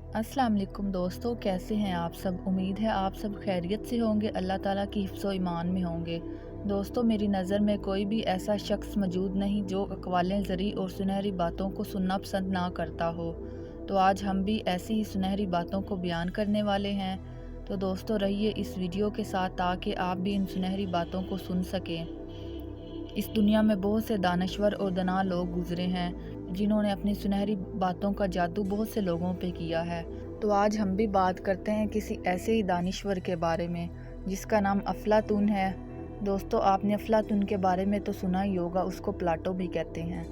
अस्सलाम वालेकुम दोस्तों, कैसे हैं आप सब। उम्मीद है आप सब खैरियत से होंगे, अल्लाह ताला की हिफ्ज़ व ईमान में होंगे। दोस्तों, मेरी नज़र में कोई भी ऐसा शख्स मौजूद नहीं जो अक़वालें ज़री और सुनहरी बातों को सुनना पसंद ना करता हो। तो आज हम भी ऐसी ही सुनहरी बातों को बयान करने वाले हैं। तो दोस्तों, रहिए इस वीडियो के साथ ताकि आप भी इन सुनहरी बातों को सुन सकें। इस दुनिया में बहुत से दानश्वर और दना लोग गुजरे हैं जिन्होंने अपनी सुनहरी बातों का जादू बहुत से लोगों पे किया है। तो आज हम भी बात करते हैं किसी ऐसे ही दानिश्वर के बारे में जिसका नाम अफलातून है। दोस्तों, आपने अफलातून के बारे में तो सुना ही होगा, उसको प्लाटो भी कहते हैं।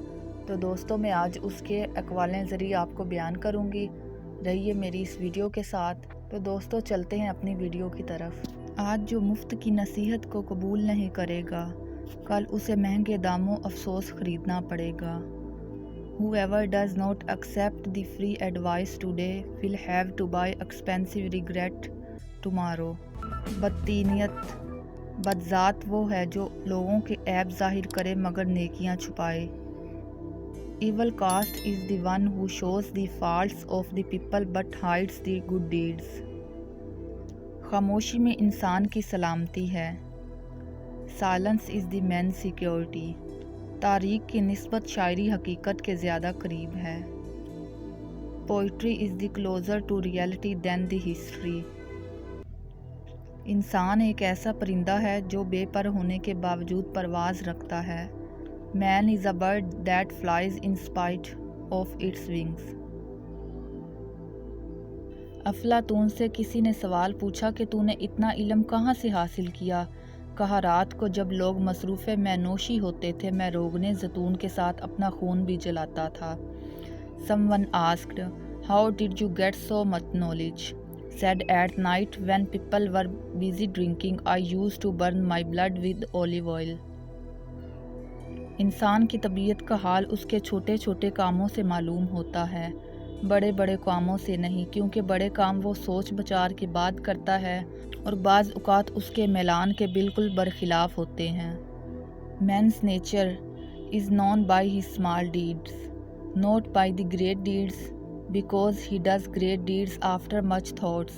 तो दोस्तों, मैं आज उसके अक़वालें ज़रिए आपको बयान करूँगी। रहिए मेरी इस वीडियो के साथ। तो दोस्तों, चलते हैं अपनी वीडियो की तरफ। आज जो मुफ्त की नसीहत को कबूल नहीं करेगा, कल उसे महंगे दामों अफसोस खरीदना पड़ेगा। Whoever does not accept the free advice today will have to buy expensive regret tomorrow. बदतीनियत बदज़ात वो है जो लोगों के ऐब ज़ाहिर करे मगर नेकियां छुपाए। Evil caste is the one who shows the faults of the people but hides the good deeds. खामोशी में इंसान की सलामती है। Silence is the man security. तारीख की निस्बत शायरी हकीकत के ज़्यादा करीब है। Poetry is the closer to reality than the history. इंसान एक ऐसा परिंदा है जो बेपर होने के बावजूद परवाज़ रखता है। Man is a bird that flies in spite of its wings. अफलातून से किसी ने सवाल पूछा कि तूने इतना इल्म कहाँ से हासिल किया। कहा, रात को जब लोग मसरूफ़े मैनोशी होते थे, मैं रोगने ज़ैतून के साथ अपना खून भी जलाता था। Someone asked, how did you get so much knowledge? Said, at night when people were busy drinking, I used to burn my blood with olive oil. इंसान की तबीयत का हाल उसके छोटे छोटे कामों से मालूम होता है, बड़े बड़े कामों से नहीं, क्योंकि बड़े काम वो सोच विचार के बाद करता है और बाज़ औक़ात उसके मैलान के बिल्कुल बरखिलाफ़ होते हैं। Man's nature is known by his small deeds, not by the great deeds, because he does great deeds after much thoughts,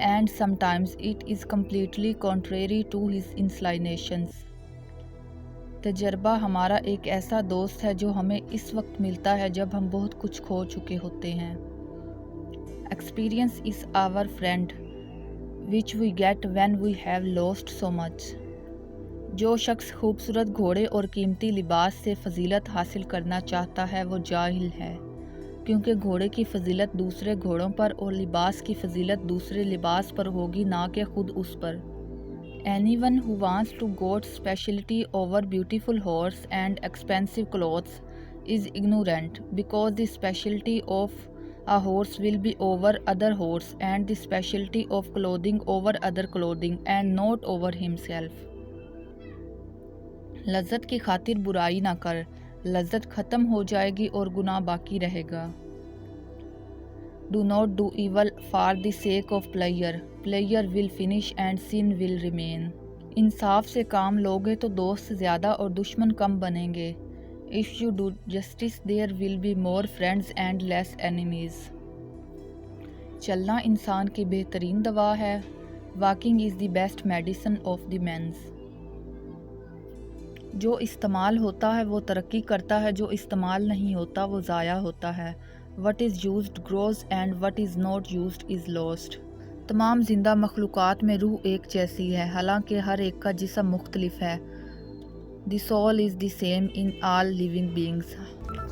and sometimes it is completely contrary to his inclinations. तजर्बा हमारा एक ऐसा दोस्त है जो हमें इस वक्त मिलता है जब हम बहुत कुछ खो चुके होते हैं। Experience is our friend which we get when we have lost so much. जो शख्स खूबसूरत घोड़े और कीमती लिबास से फजीलत हासिल करना चाहता है वो जाहिल है, क्योंकि घोड़े की फजीलत दूसरे घोड़ों पर और लिबास की फजीलत दूसरे लिबास पर होगी, ना कि खुद उस पर। Anyone who wants to got specialty over beautiful horse and expensive clothes is ignorant, because the specialty of a horse will be over other horse and the specialty of clothing over other clothing and not over himself. लज्जत की खातिर बुराई ना कर, लज्जत ख़त्म हो जाएगी और गुनाह बाकी रहेगा। Do not do evil for the sake of pleasure. Pleasure will finish and sin will remain. इंसाफ से काम लोगे तो दोस्त ज़्यादा और दुश्मन कम बनेंगे। If you do justice, there will be more friends and less enemies. चलना इंसान की बेहतरीन दवा है। Walking is the best medicine of the men's. जो इस्तेमाल होता है वो तरक्की करता है, जो इस्तेमाल नहीं होता वो ज़ाया होता है। What is used grows and what is not used is lost. तमाम जिंदा मखलूक़ात में रूह एक जैसी है, हालांकि हर एक का जिस्म मुख्तलिफ है। The soul is the same in all living beings.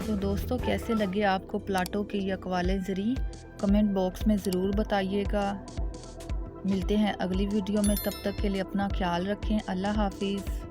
तो दोस्तों, कैसे लगे आपको प्लाटो के ये अक़वाले ज़री? कमेंट बॉक्स में ज़रूर बताइएगा। मिलते हैं अगली वीडियो में, तब तक के लिए अपना ख्याल रखें। अल्लाह हाफिज़।